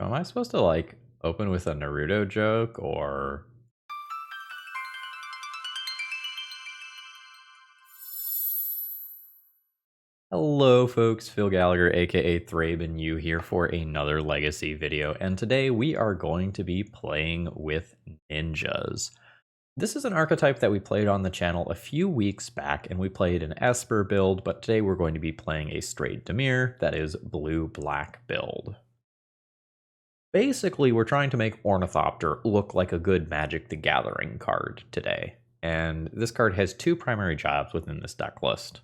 Am I supposed to, like, open with a Naruto joke, or... Hello folks, Phil Gallagher aka ThrabenU here for another Legacy video, and today we are going to be playing with ninjas. This is an archetype that we played on the channel a few weeks back, and we played an Esper build, but today we're going to be playing a straight Dimir, that is blue-black build. Basically, we're trying to make Ornithopter look like a good Magic the Gathering card today, and this card has two primary jobs within this deck list.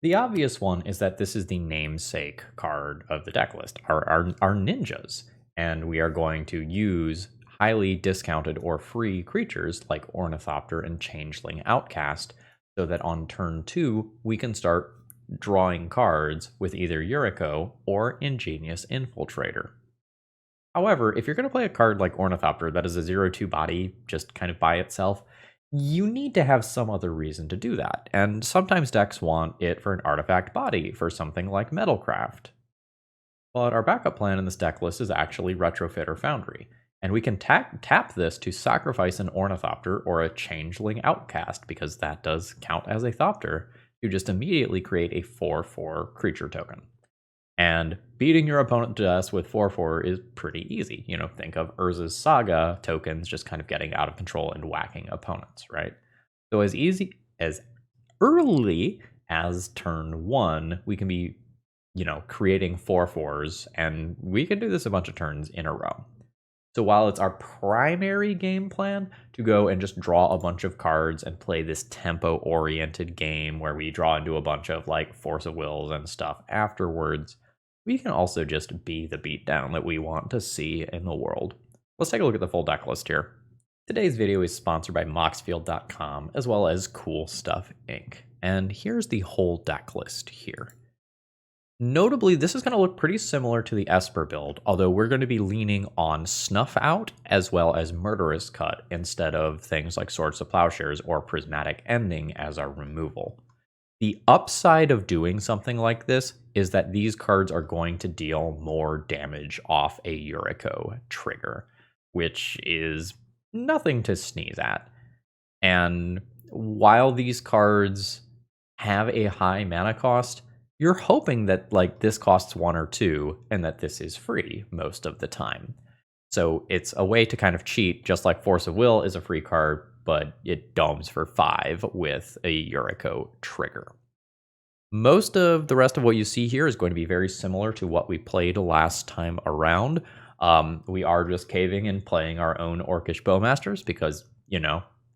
The obvious one is that this is the namesake card of the deck list, our ninjas, and we are going to use highly discounted or free creatures like Ornithopter and Changeling Outcast, so that on turn 2 we can start drawing cards with either Yuriko or Ingenious Infiltrator. However, if you're going to play a card like Ornithopter that is a 0/2 body just kind of by itself, you need to have some other reason to do that, and sometimes decks want it for an artifact body for something like Metalcraft. But our backup plan in this deck list is actually Retrofitter Foundry, and we can tap this to sacrifice an Ornithopter or a Changeling Outcast, because that does count as a Thopter, to just immediately create a 4/4 creature token. And beating your opponent to death with 4/4 is pretty easy. You know, think of Urza's Saga tokens just kind of getting out of control and whacking opponents, right? So as early as turn 1, we can be, creating 4/4s, and we can do this a bunch of turns in a row. So while it's our primary game plan to go and just draw a bunch of cards and play this tempo-oriented game where we draw into a bunch of like Force of Wills and stuff afterwards, we can also just be the beatdown that we want to see in the world. Let's take a look at the full deck list here. Today's video is sponsored by Moxfield.com as well as Cool Stuff Inc. And here's the whole deck list here. Notably, this is going to look pretty similar to the Esper build, although we're going to be leaning on Snuff Out as well as Murderous Cut instead of things like Swords to Plowshares or Prismatic Ending as our removal. The upside of doing something like this is that these cards are going to deal more damage off a Yuriko trigger, which is nothing to sneeze at. And while these cards have a high mana cost, you're hoping that like this costs 1 or 2 and that this is free most of the time. So it's a way to kind of cheat, just like Force of Will is a free card, but it domes for 5 with a Yuriko trigger. Most of the rest of what you see here is going to be very similar to what we played last time around. We are just caving and playing our own Orcish Bowmasters because,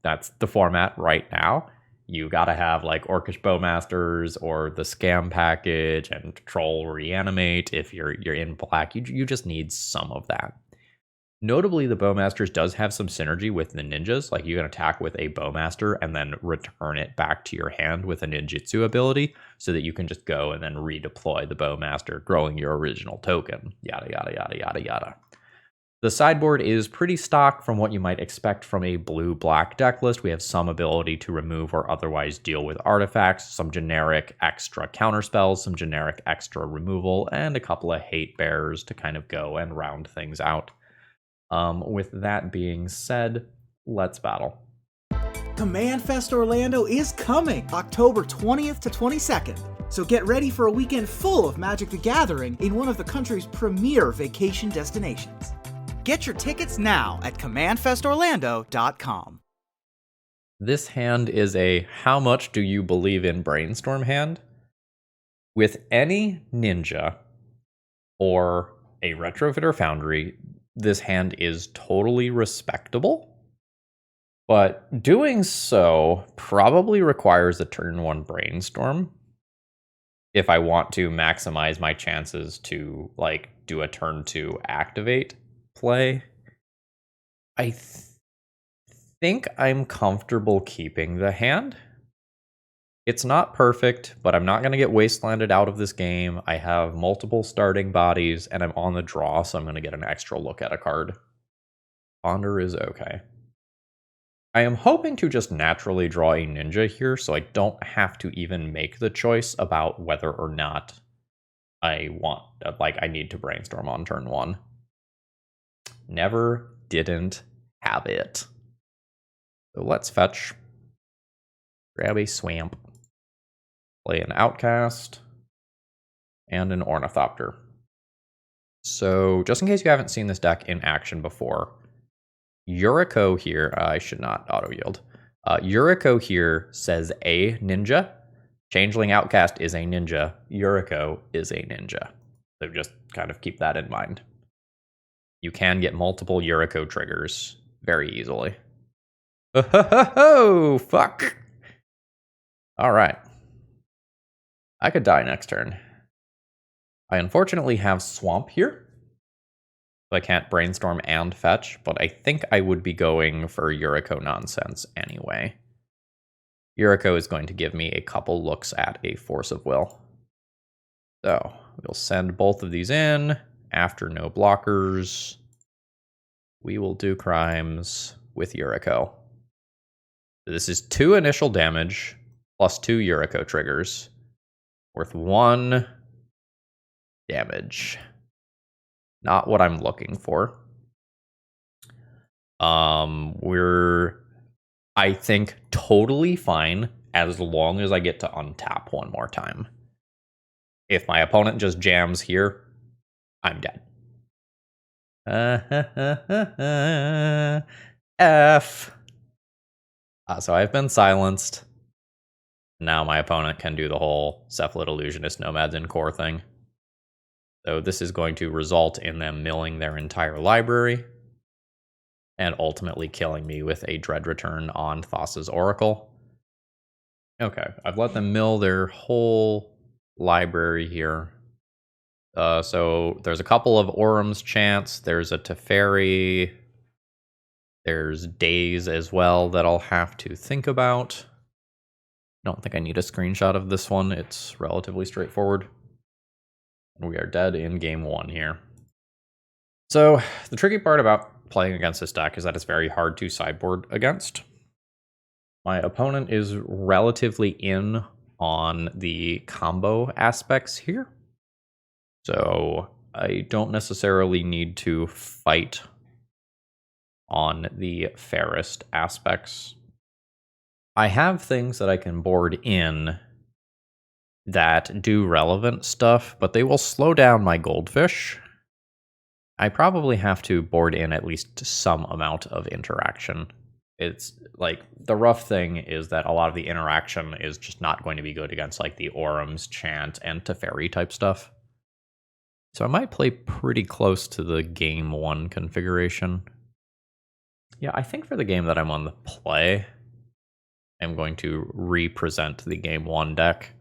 that's the format right now. You gotta have like Orcish Bowmasters or the Scam package and Troll Reanimate if you're in black. You just need some of that. Notably, the Bowmasters does have some synergy with the ninjas. Like you can attack with a Bowmaster and then return it back to your hand with a ninjutsu ability, so that you can just go and then redeploy the Bowmaster, growing your original token. Yada yada yada yada yada. The sideboard is pretty stock from what you might expect from a blue-black deck list. We have some ability to remove or otherwise deal with artifacts, some generic extra counterspells, some generic extra removal, and a couple of hate bears to kind of go and round things out. With that being said, let's battle. Command Fest Orlando is coming October 20th to 22nd. So get ready for a weekend full of Magic the Gathering in one of the country's premier vacation destinations. Get your tickets now at commandfestorlando.com. This hand is a how much do you believe in brainstorm hand. With any ninja or a Retrofitter Foundry, this hand is totally respectable, but doing so probably requires a turn 1 brainstorm if I want to maximize my chances to like do a turn 2 activate play. I think I'm comfortable keeping the hand. It's not perfect, but I'm not going to get wastelanded out of this game. I have multiple starting bodies, and I'm on the draw, so I'm going to get an extra look at a card. Ponder is okay. I am hoping to just naturally draw a ninja here, so I don't have to even make the choice about whether or not I need to brainstorm on turn 1. Never didn't have it. So let's fetch. Grab a Swamp. Play an Outcast. And an Ornithopter. So just in case you haven't seen this deck in action before, Yuriko here, I should not auto-yield. Yuriko here says a ninja. Changeling Outcast is a ninja. Yuriko is a ninja. So just kind of keep that in mind. You can get multiple Yuriko triggers very easily. Oh, fuck. All right. I could die next turn. I unfortunately have Swamp here. So I can't Brainstorm and fetch, but I think I would be going for Yuriko nonsense anyway. Yuriko is going to give me a couple looks at a Force of Will. So we'll send both of these in. After no blockers, we will do crimes with Yuriko. This is 2 initial damage plus 2 Yuriko triggers worth 1 damage. Not what I'm looking for. We're, I think, totally fine as long as I get to untap one more time. If my opponent just jams here, I'm dead. F. So I've been silenced. Now my opponent can do the whole Cephalid Illusionist Nomads in Core thing. So this is going to result in them milling their entire library and ultimately killing me with a Dread Return on Thassa's Oracle. Okay, I've let them mill their whole library here. So there's a couple of Orum's Chants. There's a Teferi. There's Days as well that I'll have to think about. I don't think I need a screenshot of this one. It's relatively straightforward. We are dead in game 1 here. So the tricky part about playing against this deck is that it's very hard to sideboard against. My opponent is relatively in on the combo aspects here. So I don't necessarily need to fight on the fairest aspects. I have things that I can board in that do relevant stuff, but they will slow down my Goldfish. I probably have to board in at least some amount of interaction. It's like, the rough thing is that a lot of the interaction is just not going to be good against like the Orum's Chant and Teferi type stuff. So I might play pretty close to the game 1 configuration. Yeah, I think for the game that I'm on the play, I'm going to represent the game 1 deck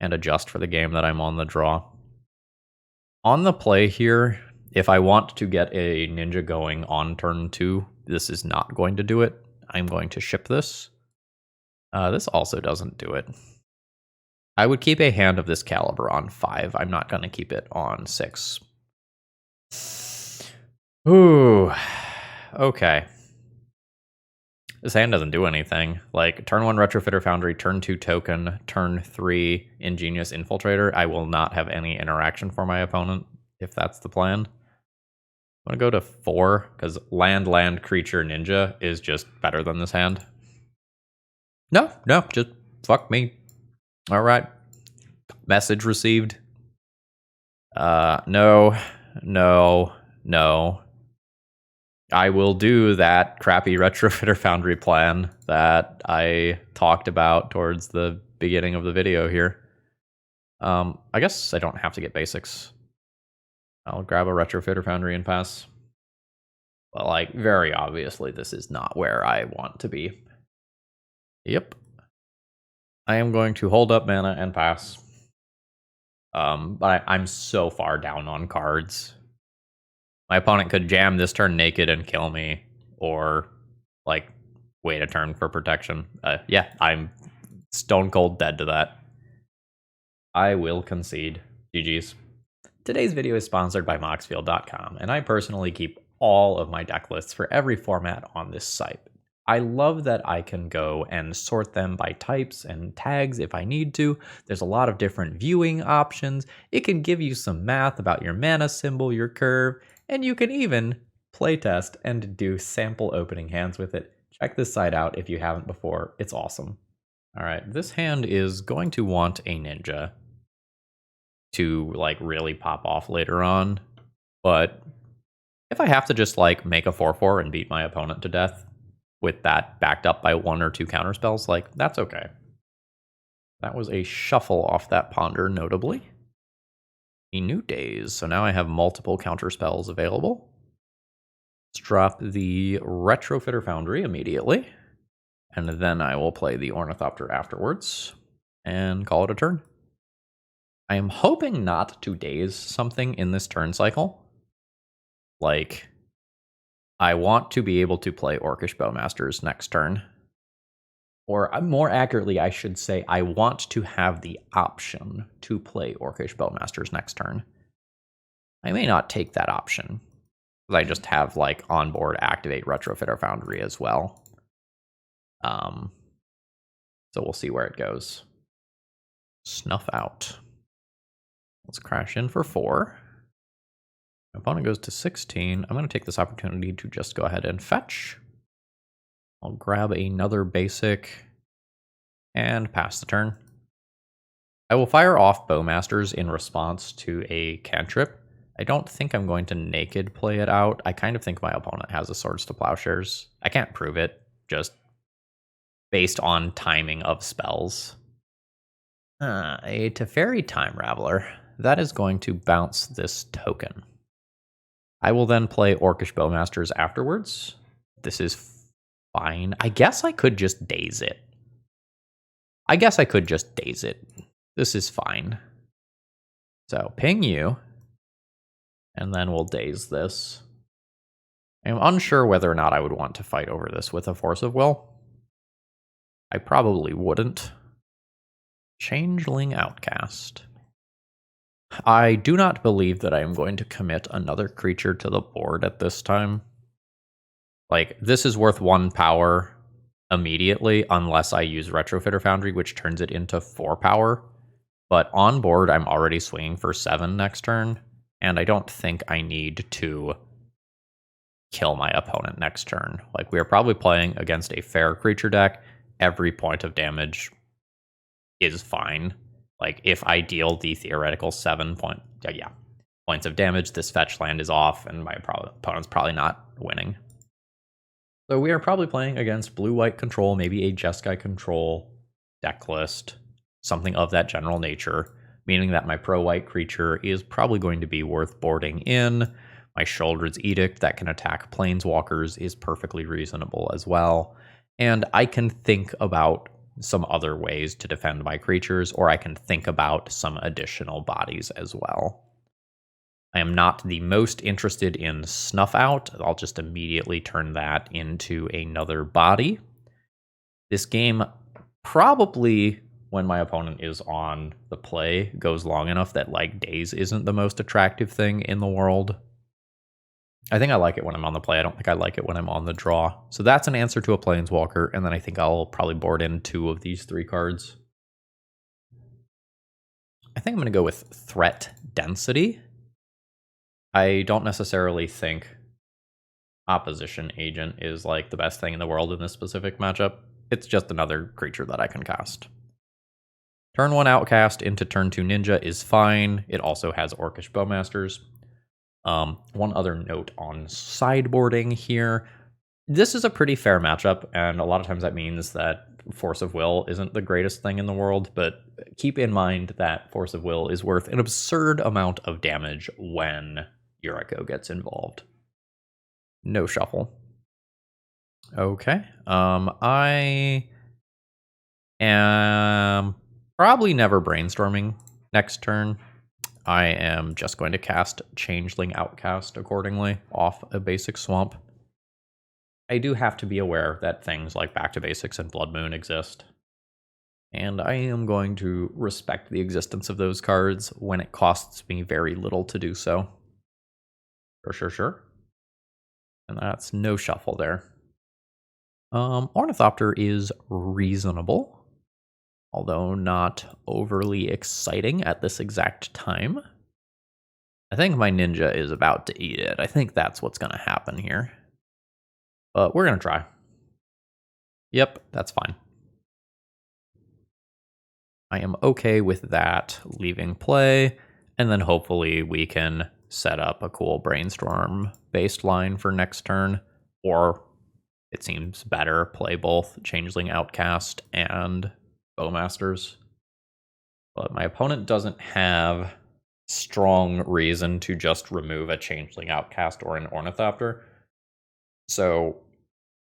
and adjust for the game that I'm on the draw. On the play here, if I want to get a ninja going on turn 2, this is not going to do it. I'm going to ship this. This also doesn't do it. I would keep a hand of this caliber on 5. I'm not going to keep it on 6. Ooh, okay. This hand doesn't do anything. Like, turn 1 Retrofitter Foundry, turn 2 Token, turn 3 Ingenious Infiltrator. I will not have any interaction for my opponent, if that's the plan. I'm going to go to 4, because land, creature, ninja is just better than this hand. No, just fuck me. Alright. Message received. No. I will do that crappy Retrofitter Foundry plan that I talked about towards the beginning of the video here. I guess I don't have to get basics. I'll grab a Retrofitter Foundry and pass. But, like, very obviously, this is not where I want to be. Yep. I am going to hold up mana and pass. But I'm so far down on cards. My opponent could jam this turn naked and kill me, or, like, wait a turn for protection. Yeah, I'm stone cold dead to that. I will concede. GG's. Today's video is sponsored by Moxfield.com, and I personally keep all of my deck lists for every format on this site. I love that I can go and sort them by types and tags if I need to. There's a lot of different viewing options. It can give you some math about your mana symbol, your curve, and you can even playtest and do sample opening hands with it. Check this side out if you haven't before. It's awesome. All right, this hand is going to want a ninja to like really pop off later on, but if I have to just like make a 4/4 and beat my opponent to death with that backed up by 1 or 2 counterspells, like that's okay. That was a shuffle off that ponder, notably. A new days, so now I have multiple counterspells available. Let's drop the Retrofitter Foundry immediately, and then I will play the Ornithopter afterwards and call it a turn. I am hoping not to daze something in this turn cycle. Like, I want to be able to play Orcish Bowmasters next turn. Or more accurately, I should say, I want to have the option to play Orcish Bowmasters next turn. I may not take that option, because I just have, like, onboard activate Retrofitter Foundry as well. So we'll see where it goes. Snuff out. Let's crash in for 4. My opponent goes to 16. I'm going to take this opportunity to just go ahead and fetch. I'll grab another basic and pass the turn. I will fire off Bowmasters in response to a cantrip. I don't think I'm going to naked play it out. I kind of think my opponent has a Swords to Plowshares. I can't prove it, just based on timing of spells. A Teferi Time Raveler. That is going to bounce this token. I will then play Orcish Bowmasters afterwards. This is fine. I guess I could just daze it. This is fine. So ping you, and then we'll daze this. I'm unsure whether or not I would want to fight over this with a Force of Will. I probably wouldn't. Changeling Outcast. I do not believe that I am going to commit another creature to the board at this time. Like, this is worth 1 power immediately, unless I use Retrofitter Foundry, which turns it into 4 power. But on board, I'm already swinging for 7 next turn, and I don't think I need to kill my opponent next turn. Like, we are probably playing against a fair creature deck. Every point of damage is fine. Like, if I deal the theoretical 7 points of damage, this fetch land is off, and my opponent's probably not winning. So we are probably playing against blue-white control, maybe a Jeskai control deck list, something of that general nature, meaning that my pro-white creature is probably going to be worth boarding in. My Shoulder's Edict that can attack planeswalkers is perfectly reasonable as well. And I can think about some other ways to defend my creatures, or I can think about some additional bodies as well. I am not the most interested in Snuff Out. I'll just immediately turn that into another body. This game probably, when my opponent is on the play, goes long enough that like daze isn't the most attractive thing in the world. I think I like it when I'm on the play. I don't think I like it when I'm on the draw. So that's an answer to a Planeswalker, and then I think I'll probably board in 2 of these 3 cards. I think I'm going to go with Threat Density. I don't necessarily think Opposition Agent is like the best thing in the world in this specific matchup. It's just another creature that I can cast. Turn 1 Outcast into turn 2 Ninja is fine. It also has Orcish Bowmasters. One other note on sideboarding here. This is a pretty fair matchup, and a lot of times that means that Force of Will isn't the greatest thing in the world, but keep in mind that Force of Will is worth an absurd amount of damage when Yuriko gets involved. No shuffle. Okay. I am probably never brainstorming next turn. I am just going to cast Changeling Outcast accordingly off a basic swamp. I do have to be aware that things like Back to Basics and Blood Moon exist, and I am going to respect the existence of those cards when it costs me very little to do so. Sure. And that's no shuffle there. Ornithopter is reasonable, although not overly exciting at this exact time. I think my ninja is about to eat it. I think that's what's going to happen here. But we're going to try. Yep, that's fine. I am okay with that leaving play, and then hopefully we can set up a cool brainstorm-based line for next turn, or it seems better, play both Changeling Outcast and Bowmasters. But my opponent doesn't have strong reason to just remove a Changeling Outcast or an Ornithopter. So,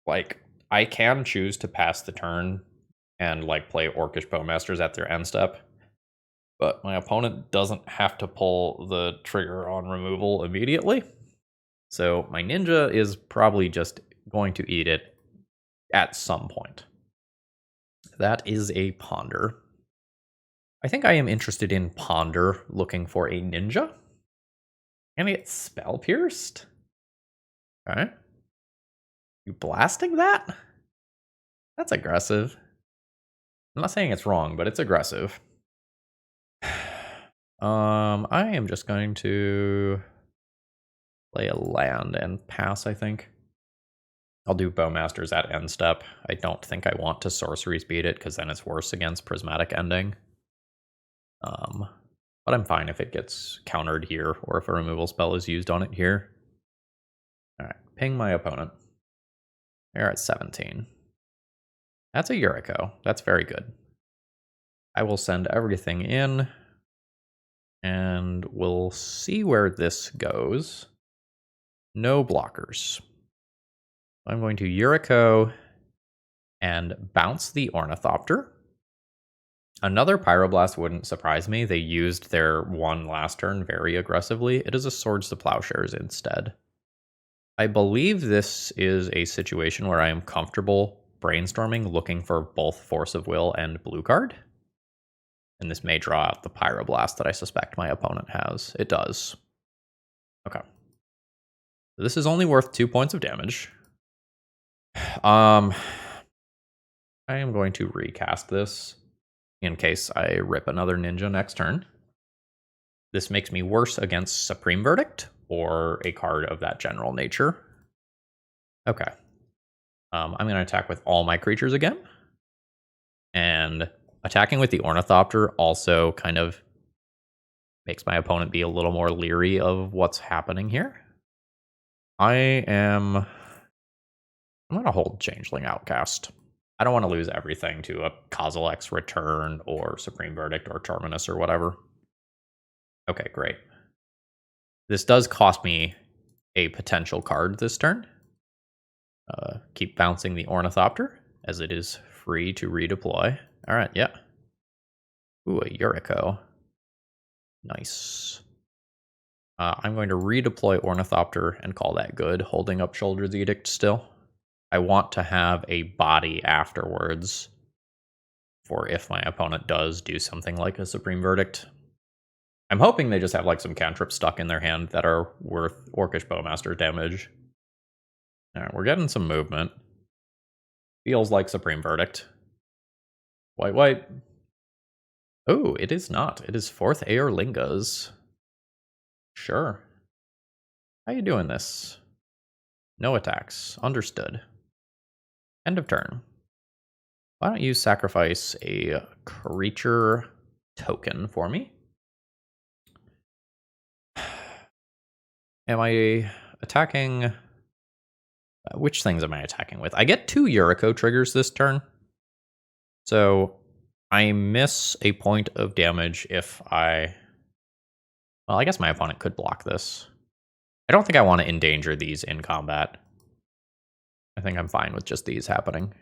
like, I can choose to pass the turn and, like, play Orcish Bowmasters at their end step. But my opponent doesn't have to pull the trigger on removal immediately. So my ninja is probably just going to eat it at some point. That is a Ponder. I think I am interested in Ponder looking for a ninja. And it's Spell Pierced. Okay. You blasting that? That's aggressive. I'm not saying it's wrong, but it's aggressive. I am just going to play a land and pass, I think. I'll do Bowmasters at end step. I don't think I want to sorcery speed it, because then it's worse against Prismatic Ending. But I'm fine if it gets countered here, or if a removal spell is used on it here. Alright, ping my opponent. They're at 17. That's a Yuriko. That's very good. I will send everything in, and we'll see where this goes. No blockers. I'm going to Yuriko and bounce the Ornithopter. Another Pyroblast wouldn't surprise me. They used their one last turn very aggressively. It is a Swords to Plowshares instead. I believe this is a situation where I am comfortable brainstorming, looking for both Force of Will and blue card. And this may draw out the Pyroblast that I suspect my opponent has. It does. Okay. This is only worth 2 points of damage. I am going to recast this in case I rip another ninja next turn. This makes me worse against Supreme Verdict or a card of that general nature. Okay. I'm going to attack with all my creatures again. And attacking with the Ornithopter also kind of makes my opponent be a little more leery of what's happening here. I'm going to hold Changeling Outcast. I don't want to lose everything to a Kozilek's Return or Supreme Verdict or Terminus or whatever. Okay, great. This does cost me a potential card this turn. Keep bouncing the Ornithopter, as it is free to redeploy. Alright, yeah. Ooh, a Yuriko. Nice. I'm going to redeploy Ornithopter and call that good, holding up Shoulder's Edict still. I want to have a body afterwards for if my opponent does do something like a Supreme Verdict. I'm hoping they just have like some cantrips stuck in their hand that are worth Orcish Bowmaster damage. Alright, we're getting some movement. Feels like Supreme Verdict. White, white. Oh, it is not. It is 4th Aerlingas. Sure. How you doing this? No attacks. Understood. End of turn. Why don't you sacrifice a creature token for me? Am I attacking... which things am I attacking with? I get 2 Yuriko triggers this turn. So I miss a point of damage if I... Well, I guess my opponent could block this. I don't think I want to endanger these in combat. I think I'm fine with just these happening.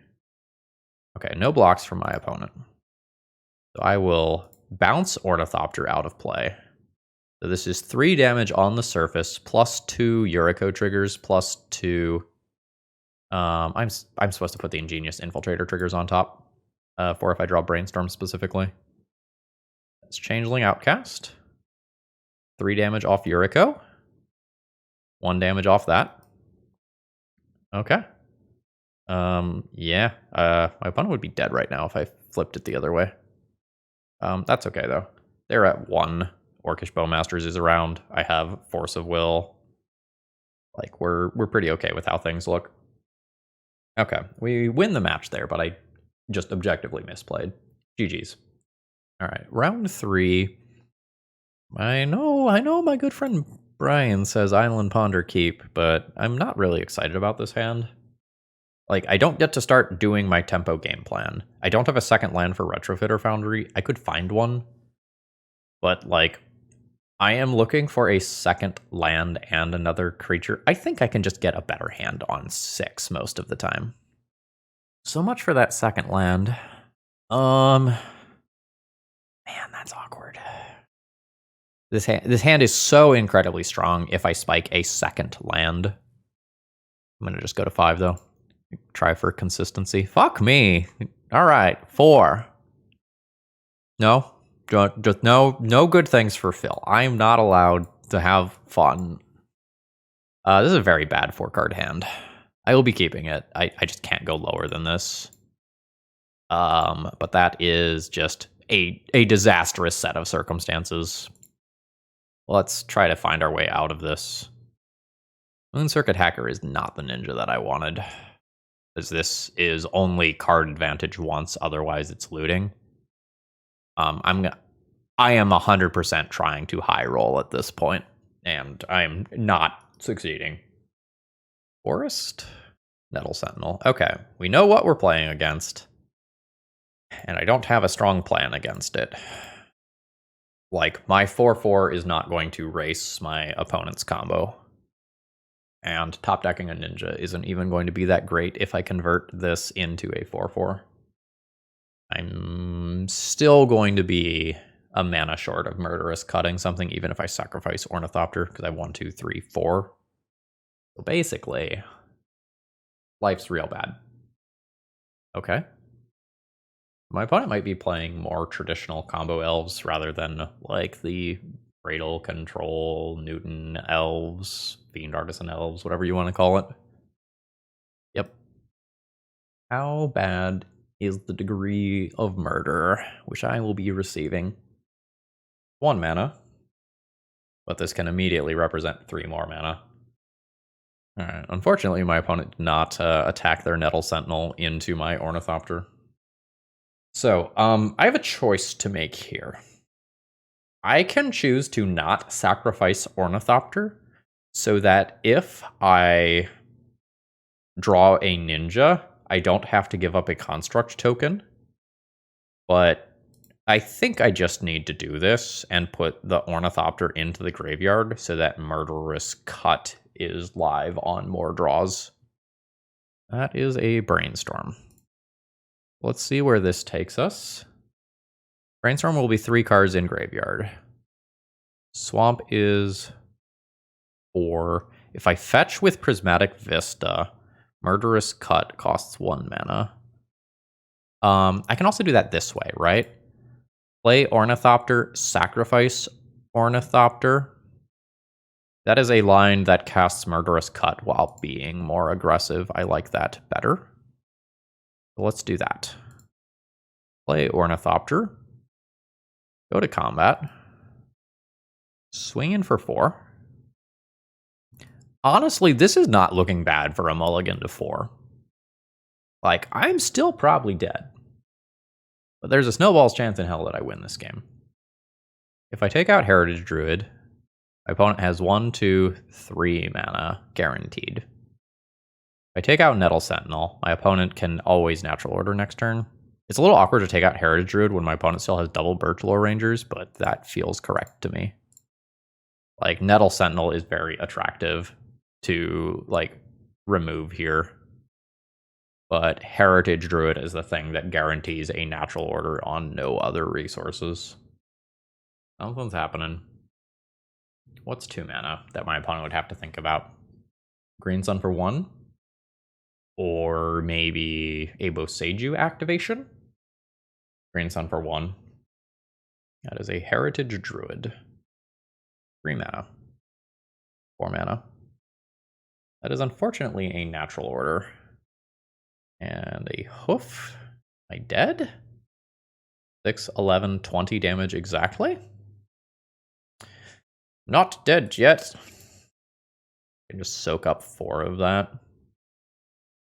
Okay, no blocks from my opponent. So I will bounce Ornithopter out of play. So this is 3 damage on the surface, plus 2 Yuriko triggers, plus 2... I'm supposed to put the Ingenious Infiltrator triggers on top for if I draw Brainstorm specifically. That's Changeling Outcast. 3 damage off Yuriko. 1 damage off that. Okay. Yeah. My opponent would be dead right now if I flipped it the other way. That's okay though. They're at 1 Orcish Bowmasters is around. I have Force of Will. Like, we're pretty okay with how things look. Okay, we win the match there, but I just objectively misplayed. GG's. All right, round 3. I know my good friend Brian says Island Ponder Keep, but I'm not really excited about this hand. Like, I don't get to start doing my tempo game plan. I don't have a second land for Retrofitter Foundry. I could find one. But, like, I am looking for a second land and another creature. I think I can just get a better hand on 6 most of the time. So much for that second land. Man, that's awkward. This hand is so incredibly strong if I spike a second land. I'm gonna just go to 5 though. Try for consistency. Fuck me. All right, 4. No, just no good things for Phil. I am not allowed to have fun. This is a very bad 4-card hand. I will be keeping it. I just can't go lower than this. But that is just a disastrous set of circumstances. Let's try to find our way out of this. Moon Circuit Hacker is not the ninja that I wanted, as this is only card advantage once, otherwise it's looting. I am 100% trying to high roll at this point, and I'm not succeeding. Forest? Nettle Sentinel. Okay, we know what we're playing against, and I don't have a strong plan against it. Like, my 4/4 is not going to race my opponent's combo. And top decking a ninja isn't even going to be that great if I convert this into a 4/4. I'm still going to be a mana short of Murderous Cutting something, even if I sacrifice Ornithopter, because I have 1, 2, 3, 4. So basically, life's real bad. Okay. My opponent might be playing more traditional combo elves rather than like the Cradle Control, Newton elves, Fiend Artisan elves, whatever you want to call it. Yep. How bad is the degree of murder, which I will be receiving? 1 mana. But this can immediately represent 3 more mana. Alright, unfortunately my opponent did not attack their Nettle Sentinel into my Ornithopter. So, I have a choice to make here. I can choose to not sacrifice Ornithopter, so that if I draw a ninja, I don't have to give up a construct token. But I think I just need to do this and put the Ornithopter into the graveyard so that Murderous Cut is live on more draws. That is a brainstorm. Let's see where this takes us. Brainstorm will be 3 cards in graveyard. Swamp is 4. If I fetch with Prismatic Vista, Murderous Cut costs 1 mana. I can also do that this way, right? Play Ornithopter, sacrifice Ornithopter. That is a line that casts Murderous Cut while being more aggressive. I like that better. So let's do that. Play Ornithopter. Go to combat. Swing in for 4. Honestly, this is not looking bad for a mulligan to 4. Like, I'm still probably dead. But there's a snowball's chance in hell that I win this game. If I take out Heritage Druid, my opponent has 1, 2, 3 mana guaranteed. If I take out Nettle Sentinel, my opponent can always Natural Order next turn. It's a little awkward to take out Heritage Druid when my opponent still has double Birchlore Rangers, but that feels correct to me. Like, Nettle Sentinel is very attractive to, like, remove here. But Heritage Druid is the thing that guarantees a Natural Order on no other resources. Something's happening. What's 2 mana that my opponent would have to think about? Green Sun for 1? Or maybe a Boseiju activation? Green Sun for 1. That is a Heritage Druid. 3 mana. 4 mana. That is unfortunately a Natural Order. And a Hoof. Am I dead? 6, 11, 20 damage exactly? Not dead yet. I can just soak up 4 of that.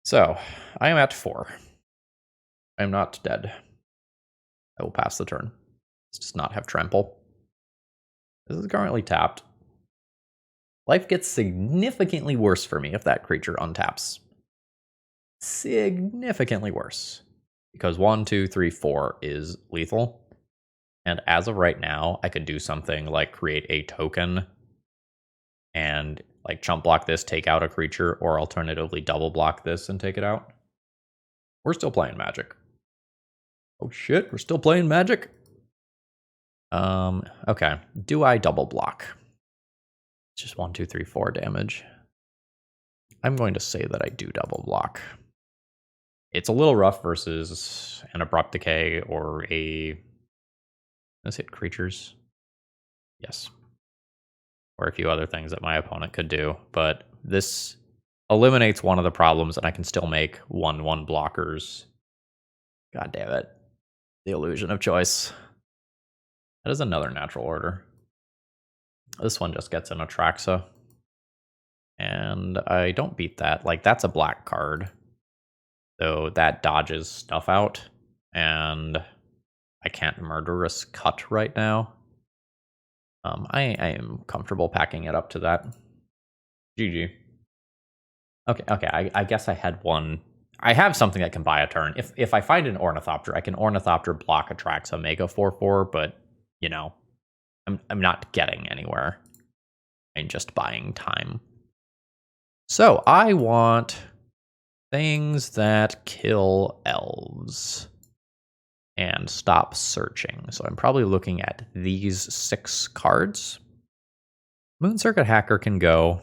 So, I am at 4. I am not dead. I will pass the turn. This does not have trample. This is currently tapped. Life gets significantly worse for me if that creature untaps. Significantly worse. Because 1, 2, 3, 4 is lethal. And as of right now, I could do something like create a token and like chump block this, take out a creature, or alternatively double block this and take it out. We're still playing Magic. Oh shit, we're still playing Magic? Okay. Do I double block? It's just 1, 2, 3, 4 damage. I'm going to say that I do double block. It's a little rough versus an Abrupt Decay or a... Let's hit creatures. Yes. Or a few other things that my opponent could do. But this eliminates one of the problems, and I can still make 1/1 blockers. God damn it. The illusion of choice. That is another natural order. This one just gets an Atraxa. And I don't beat that. Like, that's a black card. So that dodges stuff out. And I can't Murderous Cut right now. I am comfortable packing it up to that. GG. Okay, I guess I had one. I have something that can buy a turn. If I find an Ornithopter, I can Ornithopter block Atraxa, make a 4/4, but, you know, I'm not getting anywhere. I'm just buying time. So, I want things that kill elves and stop searching. So I'm probably looking at these 6 cards. Moon Circuit Hacker can go.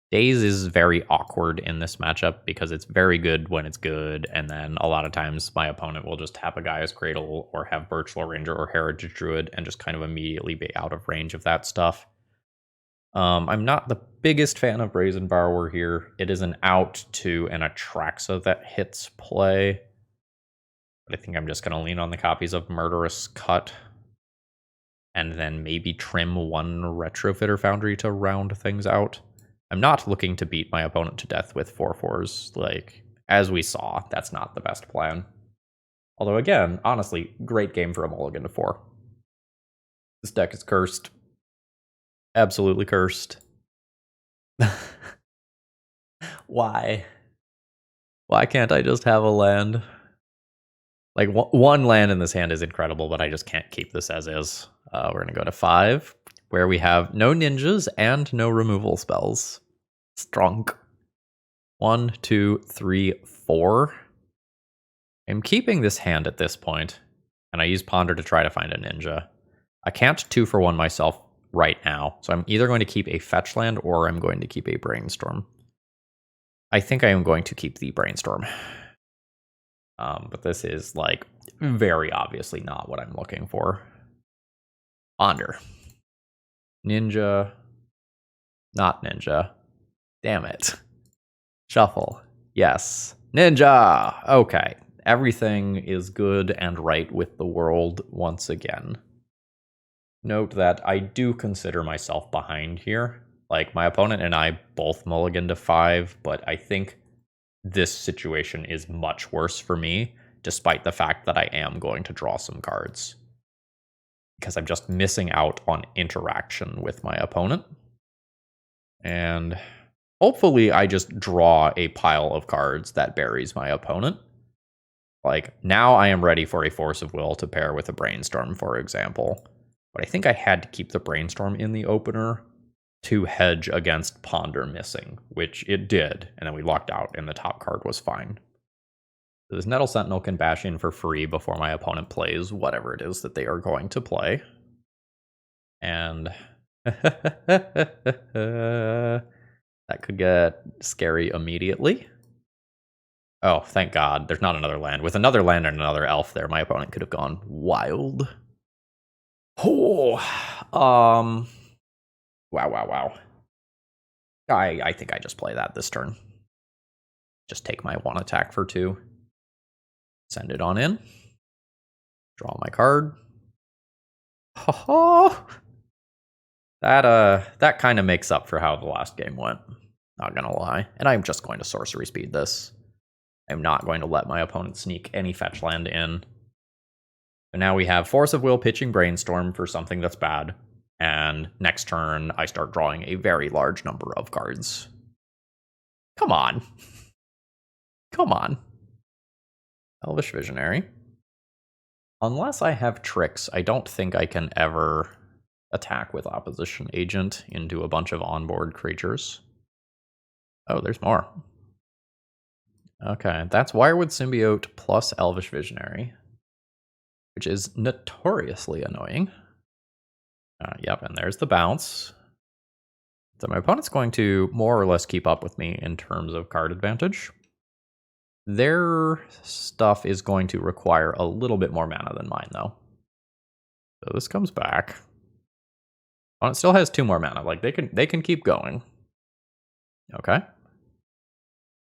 Daze is very awkward in this matchup because it's very good when it's good, and then a lot of times my opponent will just tap a Gaia's Cradle or have Birchwell Ranger or Heritage Druid and just kind of immediately be out of range of that stuff. I'm not the biggest fan of Brazen Borrower here. It is an out to an Atraxa that hits play. But I think I'm just going to lean on the copies of Murderous Cut. And then maybe trim 1 Retrofitter Foundry to round things out. I'm not looking to beat my opponent to death with 4/4s. Like, as we saw, that's not the best plan. Although, again, honestly, great game for a mulligan to 4. This deck is cursed. Absolutely cursed. Why? Why can't I just have a land? Like, 1 land in this hand is incredible, but I just can't keep this as is. We're going to go to 5, where we have no ninjas and no removal spells. Strong. 1, 2, 3, 4. I'm keeping this hand at this point, and I use Ponder to try to find a ninja. I can't 2-for-1 myself right now, so I'm either going to keep a fetch land or I'm going to keep a Brainstorm. I think I am going to keep the Brainstorm. But this is, like, very obviously not what I'm looking for. Ponder. Ninja. Not ninja. Damn it. Shuffle. Yes. Ninja! Okay. Everything is good and right with the world once again. Note that I do consider myself behind here. Like, my opponent and I both mulligan to 5, but I think this situation is much worse for me, despite the fact that I am going to draw some cards. Because I'm just missing out on interaction with my opponent. And hopefully I just draw a pile of cards that buries my opponent. Like, now I am ready for a Force of Will to pair with a Brainstorm, for example. But I think I had to keep the Brainstorm in the opener to hedge against Ponder missing, which it did, and then we locked out, and the top card was fine. So this Nettle Sentinel can bash in for free before my opponent plays whatever it is that they are going to play. And that could get scary immediately. Oh, thank God, there's not another land. With another land and another elf there, my opponent could have gone wild. Oh, Wow. I think I just play that this turn. Just take my 1 attack for 2. Send it on in. Draw my card. Ha-ha! That kind of makes up for how the last game went. Not gonna lie. And I'm just going to sorcery speed this. I'm not going to let my opponent sneak any fetch land in. And now we have Force of Will pitching Brainstorm for something that's bad. And next turn, I start drawing a very large number of cards. Come on. Come on. Elvish Visionary. Unless I have tricks, I don't think I can ever attack with Opposition Agent into a bunch of onboard creatures. Oh, there's more. Okay, that's Wirewood Symbiote plus Elvish Visionary, which is notoriously annoying. Yep, and there's the bounce. So my opponent's going to more or less keep up with me in terms of card advantage. Their stuff is going to require a little bit more mana than mine, though. So this comes back. Opponent still has 2 more mana. Like, they can keep going. Okay.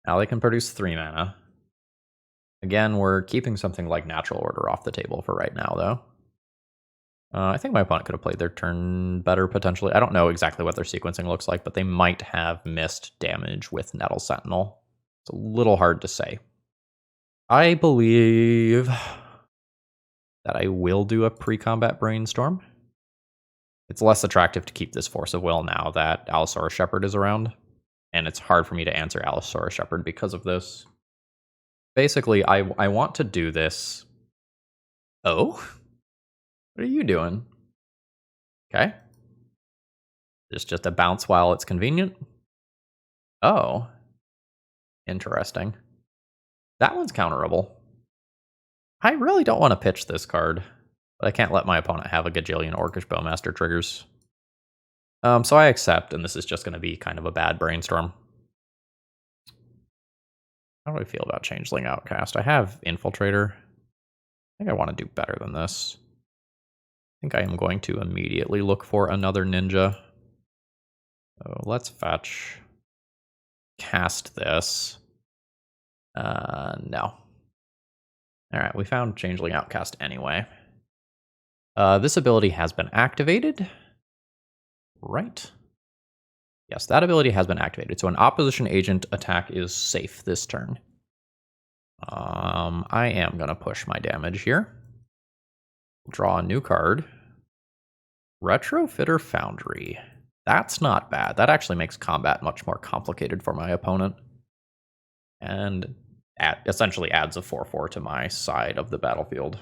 Now they can produce 3 mana. Again, we're keeping something like Natural Order off the table for right now, though. I think my opponent could have played their turn better, potentially. I don't know exactly what their sequencing looks like, but they might have missed damage with Nettle Sentinel. It's a little hard to say. I believe that I will do a pre-combat Brainstorm. It's less attractive to keep this Force of Will now that Allosaurus Shepherd is around. And it's hard for me to answer Allosaurus Shepherd because of this. Basically, I want to do this. Oh? What are you doing? Okay. It's just a bounce while it's convenient. Oh. Interesting. That one's counterable. I really don't want to pitch this card, but I can't let my opponent have a gajillion Orcish Bowmaster triggers. So I accept, and this is just going to be kind of a bad Brainstorm. How do I feel about Changeling Outcast? I have Infiltrator. I think I want to do better than this. I think I am going to immediately look for another ninja. So let's fetch. Cast this. No. Alright, we found Changeling Outcast anyway. This ability has been activated. Right? Yes, that ability has been activated. So an opposition agent attack is safe this turn. I am going to push my damage here. Draw a new card. Retrofitter Foundry. That's not bad. That actually makes combat much more complicated for my opponent. And essentially adds a 4/4 to my side of the battlefield.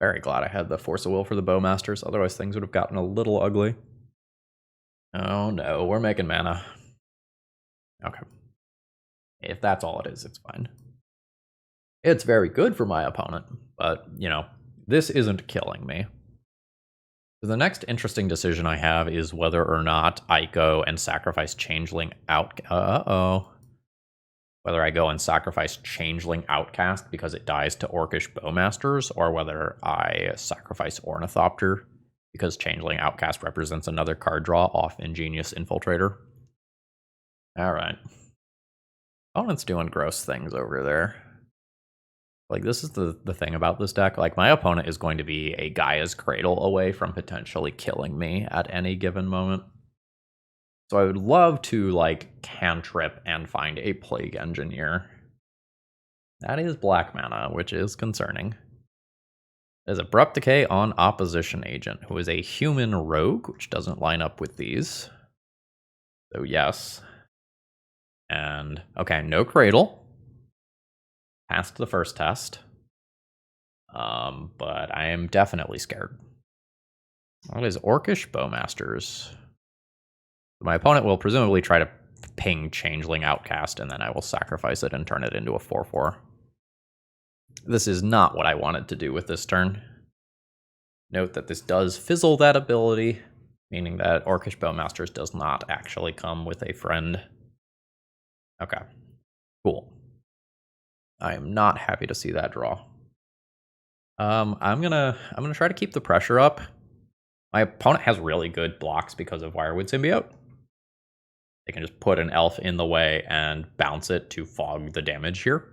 Very glad I had the Force of Will for the Bowmasters, otherwise things would have gotten a little ugly. Oh no, we're making mana. Okay. If that's all it is, it's fine. It's very good for my opponent, but, you know, this isn't killing me. The next interesting decision I have is whether or not I go and sacrifice Changeling Whether I go and sacrifice Changeling Outcast because it dies to Orcish Bowmasters, or whether I sacrifice Ornithopter because Changeling Outcast represents another card draw off Ingenious Infiltrator. Alright. Opponent's doing gross things over there. Like, this is the thing about this deck. Like, my opponent is going to be a Gaia's Cradle away from potentially killing me at any given moment. So I would love to, like, cantrip and find a Plague Engineer. That is black mana, which is concerning. There's Abrupt Decay on Opposition Agent, who is a human rogue, which doesn't line up with these. So yes. And, okay, no Cradle. Passed the first test. But I am definitely scared. What is Orcish Bowmasters? My opponent will presumably try to ping Changeling Outcast, and then I will sacrifice it and turn it into a 4/4. This is not what I wanted to do with this turn. Note that this does fizzle that ability, meaning that Orcish Bowmasters does not actually come with a friend. Okay, cool. I am not happy to see that draw. I'm gonna try to keep the pressure up. My opponent has really good blocks because of Wirewood Symbiote. They can just put an elf in the way and bounce it to fog the damage here.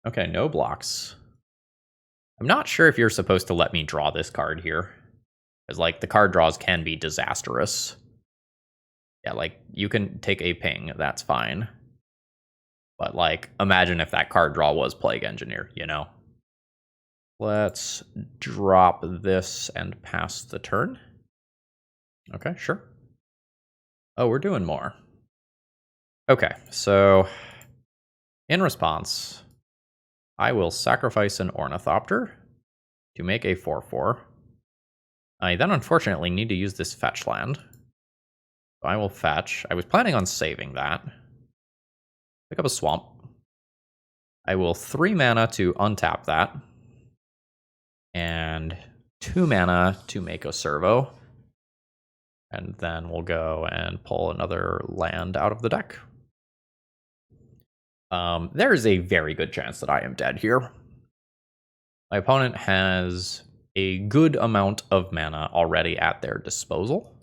Okay, no blocks. I'm not sure if you're supposed to let me draw this card here, Because, like, the card draws can be disastrous. Yeah, like, you can take a ping, that's fine. But, like, imagine if that card draw was Plague Engineer, you know? Let's drop this and pass the turn. Okay, sure. Oh, we're doing more. Okay, so in response, I will sacrifice an Ornithopter to make a 4/4. I then unfortunately need to use this fetch land. So I will fetch. I was planning on saving that. Pick up a swamp. I will 3 mana to untap that. And 2 mana to make a servo. And then we'll go and pull another land out of the deck. There is a very good chance that I am dead here. My opponent has a good amount of mana already at their disposal.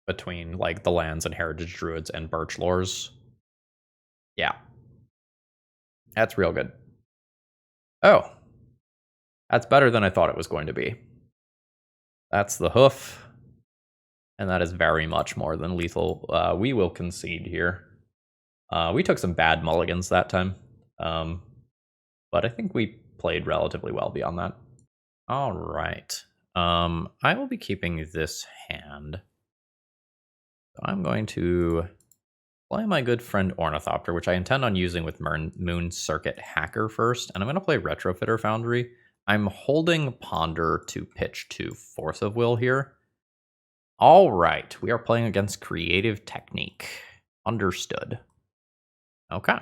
Between, like, the lands and Heritage Druids and Birch Lores. Yeah. That's real good. Oh. That's better than I thought it was going to be. That's the hoof. And that is very much more than lethal. We will concede here. We took some bad mulligans that time. But I think we played relatively well beyond that. All right. I will be keeping this hand. So I'm going to play my good friend Ornithopter, which I intend on using with Moon Circuit Hacker first. And I'm going to play Retrofitter Foundry. I'm holding Ponder to pitch to Force of Will here. All right. We are playing against Creative Technique. Understood. Okay.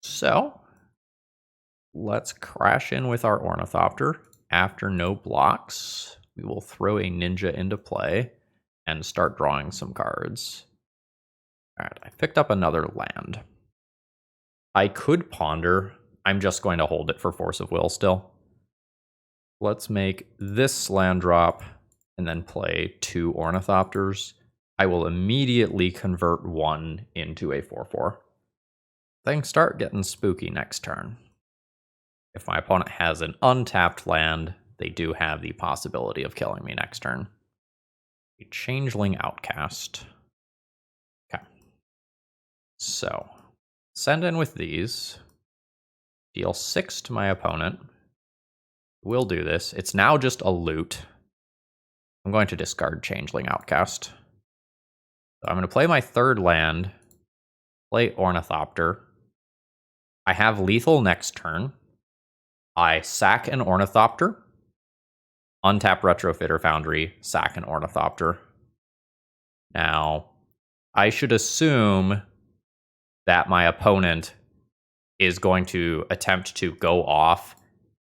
So let's crash in with our Ornithopter. After no blocks, we will throw a Ninja into play and start drawing some cards. All right, I picked up another land. I could Ponder. I'm just going to hold it for Force of Will still. Let's make this land drop and then play 2 Ornithopters. I will immediately convert 1 into a 4/4. Things start getting spooky next turn. If my opponent has an untapped land, they do have the possibility of killing me next turn. A Changeling Outcast. Okay. So, send in with these. Deal 6 to my opponent. We'll do this. It's now just a loot. I'm going to discard Changeling Outcast. So I'm going to play my 3rd land. Play Ornithopter. I have lethal next turn. I sack an Ornithopter. Untap Retrofitter Foundry, sack an Ornithopter. Now, I should assume that my opponent is going to attempt to go off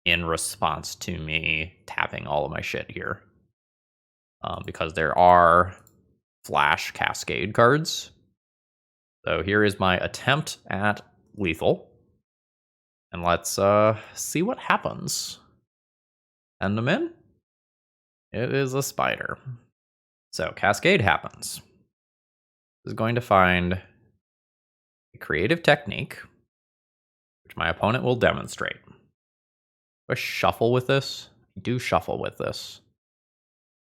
in response to me tapping all of my shit here. Because there are flash cascade cards. So here is my attempt at lethal. And let's see what happens. Send them in. It is a spider. So cascade happens. This is going to find a Creative Technique, which my opponent will demonstrate. Do I shuffle with this? I do shuffle with this.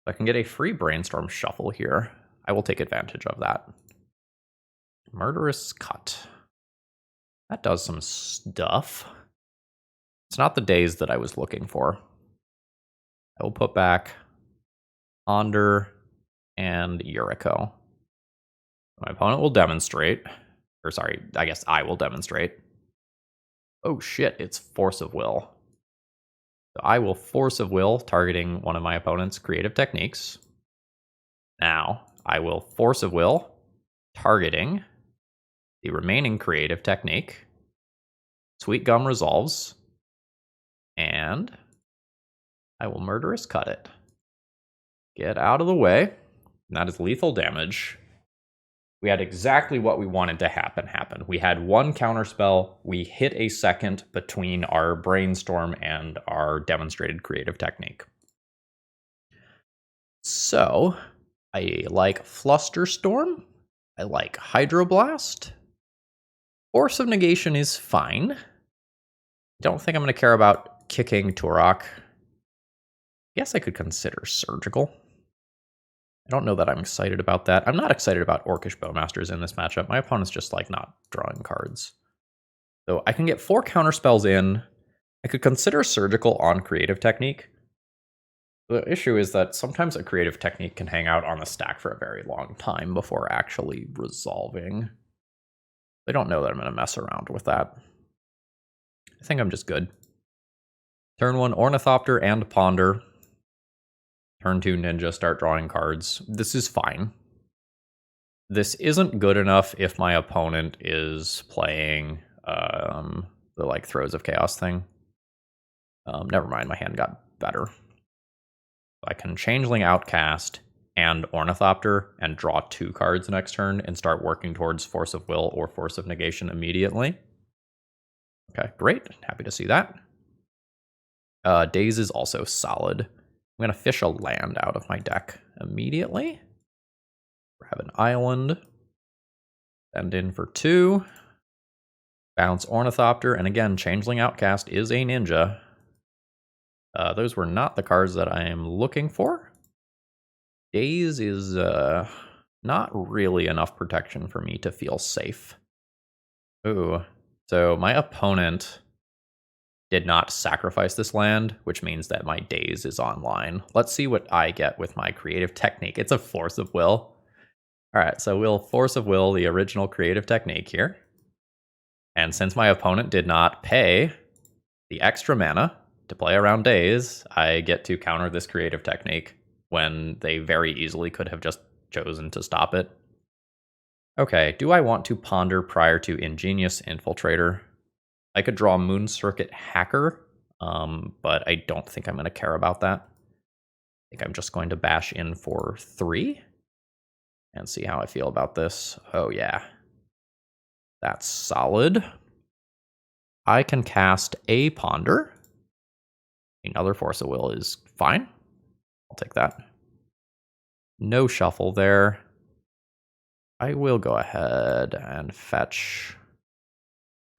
If I can get a free Brainstorm shuffle here, I will take advantage of that. Murderous Cut. That does some stuff. It's not the days that I was looking for. I will put back Ponder and Yuriko. My opponent will demonstrate. Or sorry, I guess I will demonstrate. Oh shit, it's Force of Will. So I will Force of Will, targeting one of my opponent's Creative Techniques. Now, I will Force of Will, targeting the remaining Creative Technique. Sweet Gum resolves. And I will Murderous Cut it. Get out of the way. And that is lethal damage. We had exactly what we wanted to happen. We had 1 counterspell. We hit a second between our Brainstorm and our demonstrated Creative Technique. So, I like Flusterstorm. I like Hydroblast. Force of Negation is fine. I don't think I'm going to care about kicking Turok. guess I could consider Surgical. I don't know that I'm excited about that. I'm not excited about Orcish Bowmasters in this matchup. My opponent's just like not drawing cards. So I can get 4 counterspells in. I could consider Surgical on Creative Technique. The issue is that sometimes a Creative Technique can hang out on the stack for a very long time before actually resolving. I don't know that I'm going to mess around with that. I think I'm just good. Turn 1, Ornithopter and Ponder. Turn 2, Ninja, start drawing cards. This is fine. This isn't good enough if my opponent is playing the like Throes of Chaos thing. Never mind, my hand got better. I can Changeling Outcast and Ornithopter and draw 2 cards next turn and start working towards Force of Will or Force of Negation immediately. Okay, great. Happy to see that. Daze is also solid. I'm going to fish a land out of my deck immediately. Grab an island. Send in for 2. Bounce Ornithopter. And again, Changeling Outcast is a ninja. Those were not the cards that I am looking for. Daze is not really enough protection for me to feel safe. Ooh. So my opponent did not sacrifice this land, which means that my Daze is online. Let's see what I get with my Creative Technique. It's a Force of Will. All right, so we'll Force of Will the original Creative Technique here. And since my opponent did not pay the extra mana to play around Daze, I get to counter this Creative Technique when they very easily could have just chosen to stop it. Okay, do I want to Ponder prior to Ingenious Infiltrator? I could draw Moon Circuit Hacker, but I don't think I'm going to care about that. I think I'm just going to bash in for 3 and see how I feel about this. Oh yeah, that's solid. I can cast a Ponder. Another Force of Will is fine. I'll take that. No shuffle there. I will go ahead and fetch.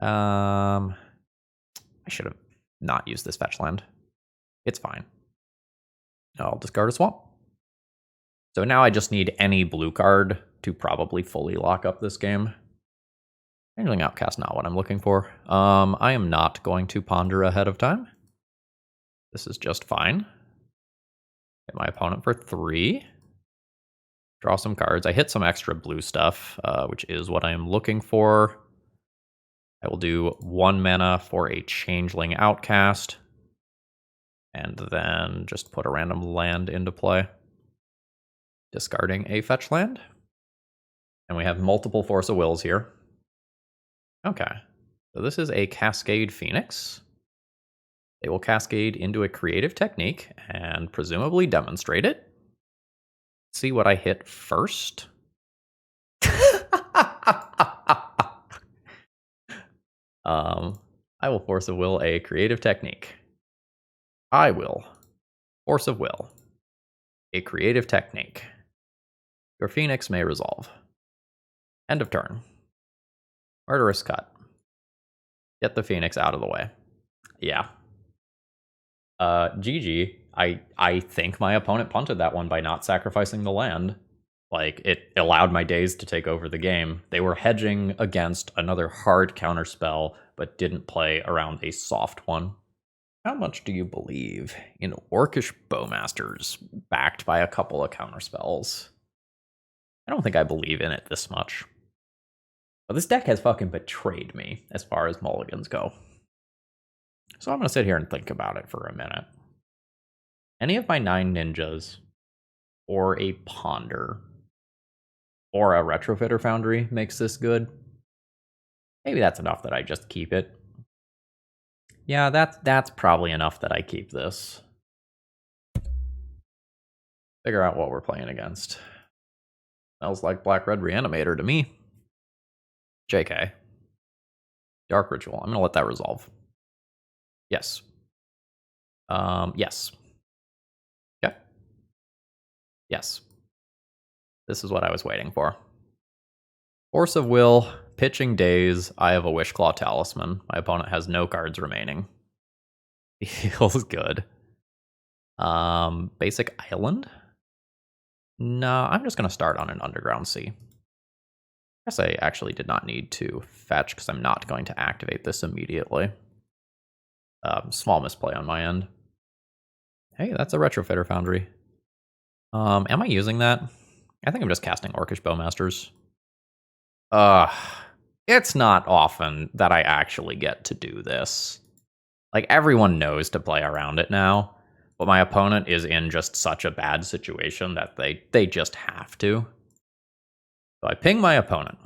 I should have not used this fetch land. It's fine. I'll discard a swamp. So now I just need any blue card to probably fully lock up this game. Changeling Outcast, not what I'm looking for. I am not going to Ponder ahead of time. This is just fine. Hit my opponent for 3. Draw some cards. I hit some extra blue stuff, which is what I am looking for. I will do 1 mana for a Changeling Outcast, and then just put a random land into play. Discarding a fetch land. And we have multiple Force of Wills here. Okay, so this is a Cascade Phoenix. They will cascade into a Creative Technique and presumably demonstrate it. See what I hit first. I will Force of Will a Creative Technique. I will Force of Will a Creative Technique. Your Phoenix may resolve. End of turn. Murderous Cut. Get the Phoenix out of the way. Yeah. GG. I think my opponent punted that one by not sacrificing the land. Like, it allowed my Daze to take over the game. They were hedging against another hard counterspell, but didn't play around a soft one. How much do you believe in Orcish Bowmasters, backed by a couple of counterspells? I don't think I believe in it this much. But this deck has fucking betrayed me as far as mulligans go. So I'm going to sit here and think about it for a minute. Any of my 9 ninjas, or a Ponder, or a Retrofitter Foundry makes this good. Maybe that's enough that I just keep it. Yeah, that's probably enough that I keep this. Figure out what we're playing against. Smells like Black-Red Reanimator to me. JK. Dark Ritual. I'm going to let that resolve. Yes. Yes. Okay. Yes. This is what I was waiting for. Force of Will, pitching Daze. I have a Wishclaw Talisman. My opponent has no cards remaining. Feels good. Basic island? No, I'm just gonna start on an underground sea. I guess I actually did not need to fetch because I'm not going to activate this immediately. Small misplay on my end. Hey, that's a Retrofitter Foundry. Am I using that? I think I'm just casting Orcish Bowmasters. It's not often that I actually get to do this. Like, everyone knows to play around it now, but my opponent is in just such a bad situation that they just have to. So I ping my opponent.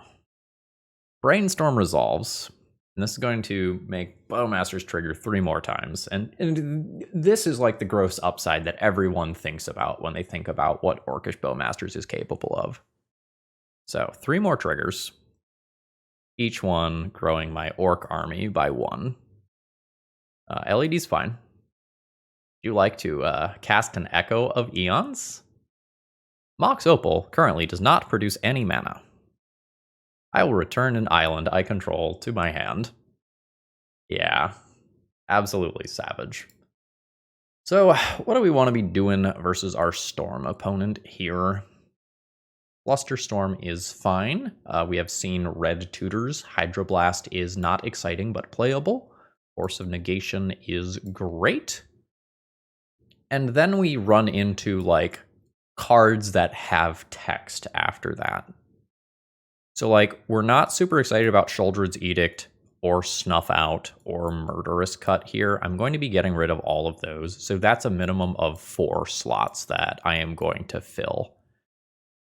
Brainstorm resolves, and this is going to make Bowmasters trigger 3 more times. And this is like the gross upside that everyone thinks about when they think about what Orcish Bowmasters is capable of. So 3 more triggers, each one growing my Orc army by 1. LED's fine. Would you like to cast an Echo of Eons? Mox Opal currently does not produce any mana. I will return an island I control to my hand. Yeah, absolutely savage. So, what do we want to be doing versus our Storm opponent here? Flusterstorm is fine. We have seen red tutors. Hydroblast is not exciting but playable. Force of Negation is great. And then we run into, like, cards that have text after that. So, like, we're not super excited about Sheoldred's Edict or Snuff Out or Murderous Cut here. I'm going to be getting rid of all of those. So that's a minimum of 4 slots that I am going to fill.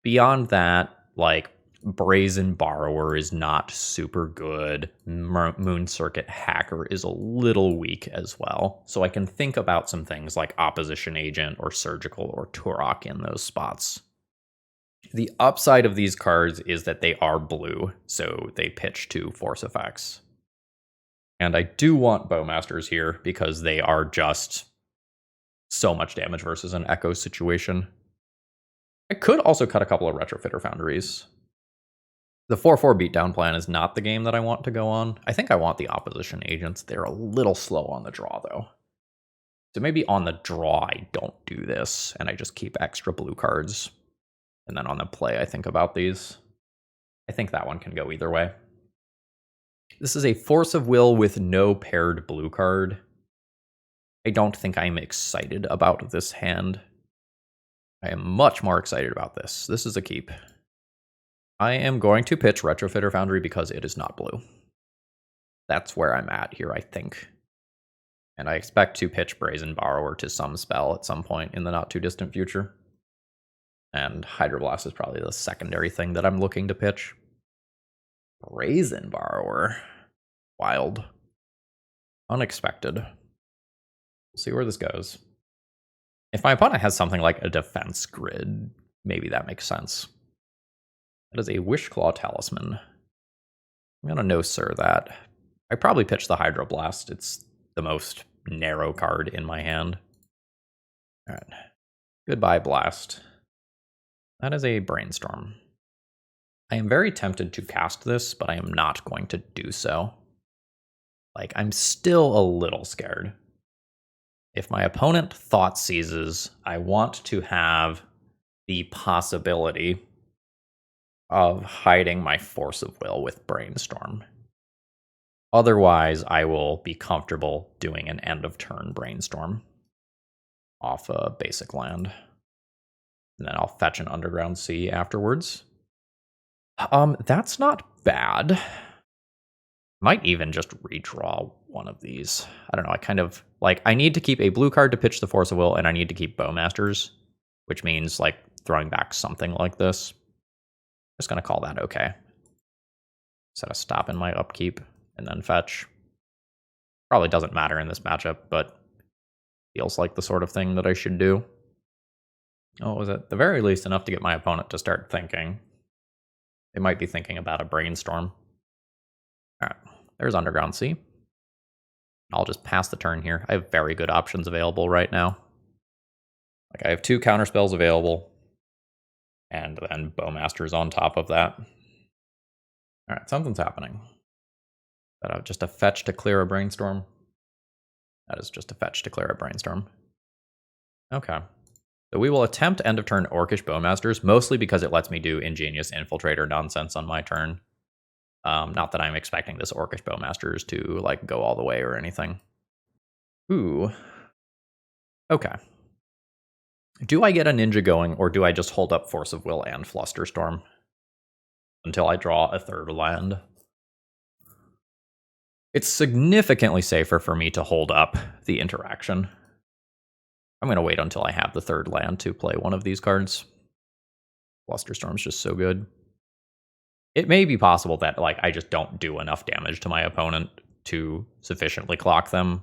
Beyond that, like, Brazen Borrower is not super good. Moon Circuit Hacker is a little weak as well. So I can think about some things like Opposition Agent or Surgical or Turok in those spots. The upside of these cards is that they are blue, so they pitch to force effects. And I do want Bowmasters here because they are just so much damage versus an Echo situation. I could also cut a couple of Retrofitter Foundries. The 4/4 beatdown plan is not the game that I want to go on. I think I want the Opposition Agents. They're a little slow on the draw, though. So maybe on the draw, I don't do this, and I just keep extra blue cards. And then on the play, I think about these. I think that one can go either way. This is a Force of Will with no paired blue card. I don't think I'm excited about this hand. I am much more excited about this. This is a keep. I am going to pitch Retrofitter Foundry because it is not blue. That's where I'm at here, I think. And I expect to pitch Brazen Borrower to some spell at some point in the not too distant future. And Hydroblast is probably the secondary thing that I'm looking to pitch. Brazen Borrower. Wild. Unexpected. We'll see where this goes. If my opponent has something like a defense grid, maybe that makes sense. That is a Wishclaw Talisman. I'm going to no-sir that. I probably pitch the Hydroblast. It's the most narrow card in my hand. All right. Goodbye, Blast. That is a Brainstorm. I am very tempted to cast this, but I am not going to do so. Like, I'm still a little scared. If my opponent Thought Seizes, I want to have the possibility of hiding my Force of Will with Brainstorm. Otherwise, I will be comfortable doing an end of turn Brainstorm off a basic land. And then I'll fetch an Underground Sea afterwards. That's not bad. Might even just redraw one of these. I don't know, I kind of, like, I need to keep a blue card to pitch the Force of Will, and I need to keep Bowmasters, which means, like, throwing back something like this. Just gonna call that okay. Set a stop in my upkeep, and then fetch. Probably doesn't matter in this matchup, but feels like the sort of thing that I should do. Oh, it was at the very least enough to get my opponent to start thinking. They might be thinking about a Brainstorm. Alright, there's Underground Sea. I'll just pass the turn here. I have very good options available right now. Like, I have 2 counterspells available, and then Bowmasters on top of that. Alright, something's happening. Is that just a fetch to clear a Brainstorm? That is just a fetch to clear a Brainstorm. Okay. So we will attempt end of turn Orcish Bowmasters, mostly because it lets me do Ingenious Infiltrator nonsense on my turn. Not that I'm expecting this Orcish Bowmasters to like go all the way or anything. Ooh. Okay. Do I get a ninja going, or do I just hold up Force of Will and Flusterstorm until I draw a third land? It's significantly safer for me to hold up the interaction. I'm going to wait until I have the third land to play one of these cards. Flusterstorm's just so good. It may be possible that like I just don't do enough damage to my opponent to sufficiently clock them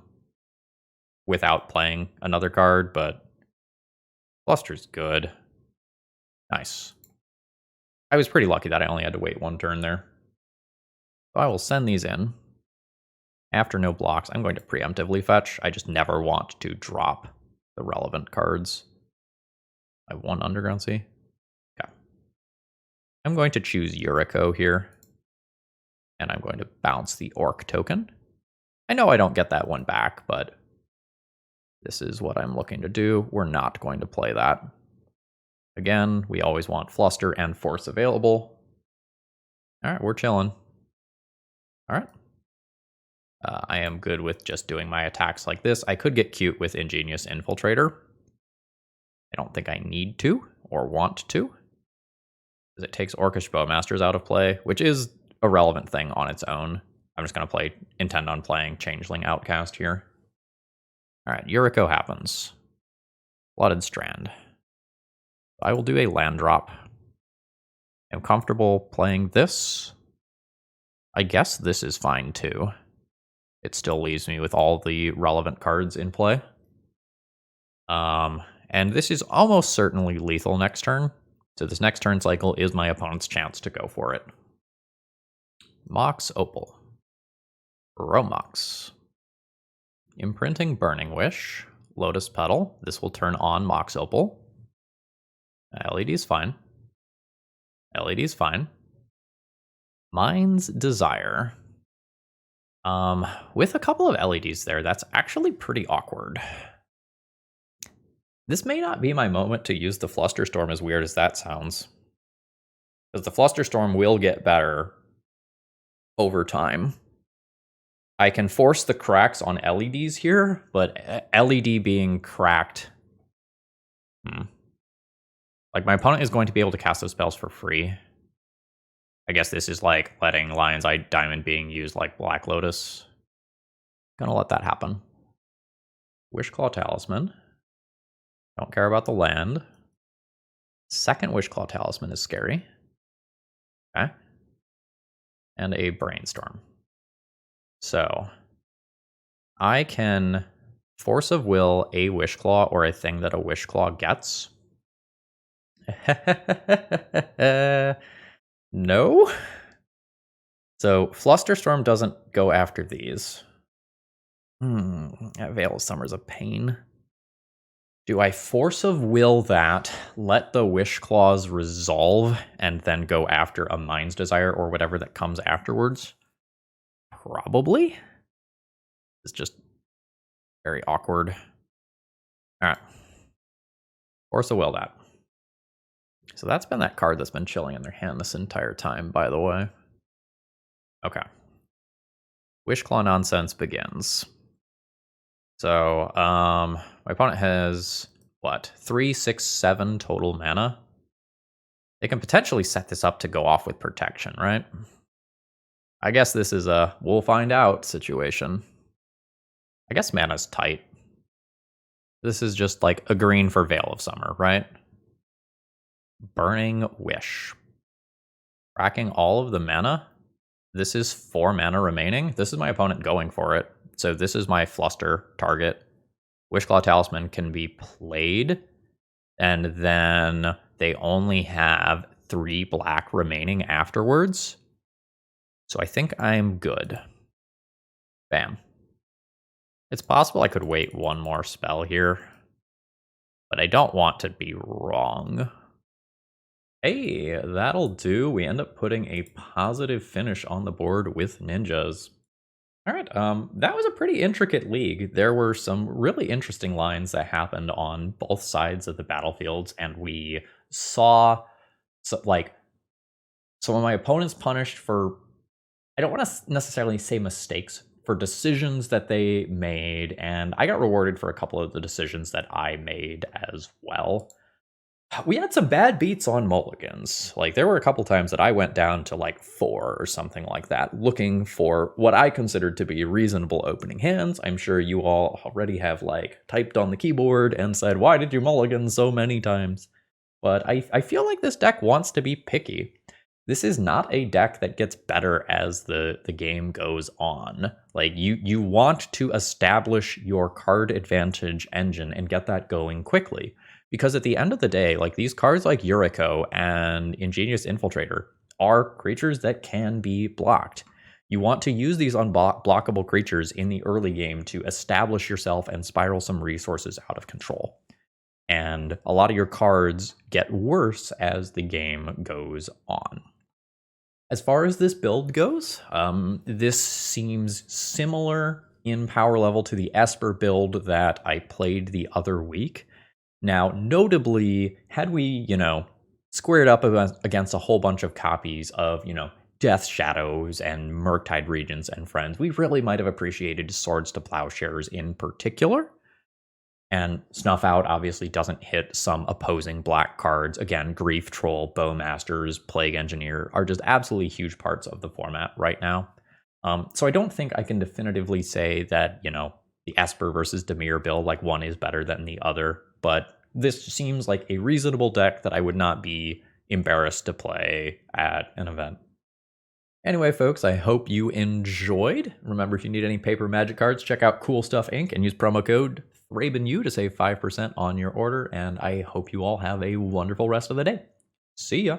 without playing another card, but Fluster's good. Nice. I was pretty lucky that I only had to wait one turn there. So I will send these in. After no blocks, I'm going to preemptively fetch. I just never want to drop the relevant cards. I have one Underground Sea. Okay. I'm going to choose Yuriko here. And I'm going to bounce the Orc token. I know I don't get that one back, but this is what I'm looking to do. We're not going to play that. Again, we always want Fluster and Force available. All right, we're chilling. All right. I am good with just doing my attacks like this. I could get cute with Ingenious Infiltrator. I don't think I need to or want to, because it takes Orcish Bowmasters out of play, which is a relevant thing on its own. I'm just going to intend on playing Changeling Outcast here. All right, Yuriko happens. Flooded Strand. I will do a land drop. I'm comfortable playing this. I guess this is fine too. It still leaves me with all the relevant cards in play. And this is almost certainly lethal next turn. So this next turn cycle is my opponent's chance to go for it. Mox Opal. Romox. Imprinting Burning Wish. Lotus Petal. This will turn on Mox Opal. LED's fine. LED's fine. Mind's Desire. With a couple of LEDs there, that's actually pretty awkward. This may not be my moment to use the Flusterstorm, as weird as that sounds. Because the Flusterstorm will get better over time. I can force the cracks on LEDs here, but LED being cracked... Like, my opponent is going to be able to cast those spells for free. I guess this is like letting Lion's Eye Diamond being used like Black Lotus. Gonna let that happen. Wishclaw Talisman. Don't care about the land. Second Wishclaw Talisman is scary. Okay. And a Brainstorm. So, I can Force of Will a Wishclaw or a thing that a Wishclaw gets. No? So, Flusterstorm doesn't go after these. That Veil of Summer's a pain. Do I Force of Will that, let the Wishclaws resolve, and then go after a Mind's Desire or whatever that comes afterwards? Probably. It's just very awkward. Alright. Force of Will that. So that's been that card that's been chilling in their hand this entire time, by the way. Okay. Wishclaw nonsense begins. So, my opponent has, what, 3, 6, 7 total mana? They can potentially set this up to go off with protection, right? I guess this is a we'll find out situation. I guess mana's tight. This is just like a green for Veil of Summer, right? Burning Wish. Cracking all of the mana. This is 4 mana remaining. This is my opponent going for it. So this is my Fluster target. Wishclaw Talisman can be played. And then they only have 3 black remaining afterwards. So I think I'm good. Bam. It's possible I could wait one more spell here. But I don't want to be wrong. Hey, that'll do. We end up putting a positive finish on the board with Ninjas. All right, that was a pretty intricate league. There were some really interesting lines that happened on both sides of the battlefields, and we saw like some of my opponents punished for, I don't want to necessarily say mistakes, for decisions that they made, and I got rewarded for a couple of the decisions that I made as well. We had some bad beats on mulligans. Like, there were a couple times that I went down to like 4 or something like that, looking for what I considered to be reasonable opening hands. I'm sure you all already have like typed on the keyboard and said, why did you mulligan so many times? But I feel like this deck wants to be picky. This is not a deck that gets better as the game goes on. Like, you want to establish your card advantage engine and get that going quickly. Because at the end of the day, like, these cards like Yuriko and Ingenious Infiltrator are creatures that can be blocked. You want to use these unblockable creatures in the early game to establish yourself and spiral some resources out of control. And a lot of your cards get worse as the game goes on. As far as this build goes, this seems similar in power level to the Esper build that I played the other week. Now, notably, had we, squared up against a whole bunch of copies of, Death Shadows and Murktide Regents and Friends, we really might have appreciated Swords to Plowshares in particular. And Snuff Out obviously doesn't hit some opposing black cards. Again, Grief Troll, Bowmasters, Plague Engineer are just absolutely huge parts of the format right now. So I don't think I can definitively say that, the Esper versus Dimir build, like, one is better than the other. But this seems like a reasonable deck that I would not be embarrassed to play at an event. Anyway, folks, I hope you enjoyed. Remember, if you need any paper Magic cards, check out Cool Stuff Inc. and use promo code ThrabenU to save 5% on your order. And I hope you all have a wonderful rest of the day. See ya!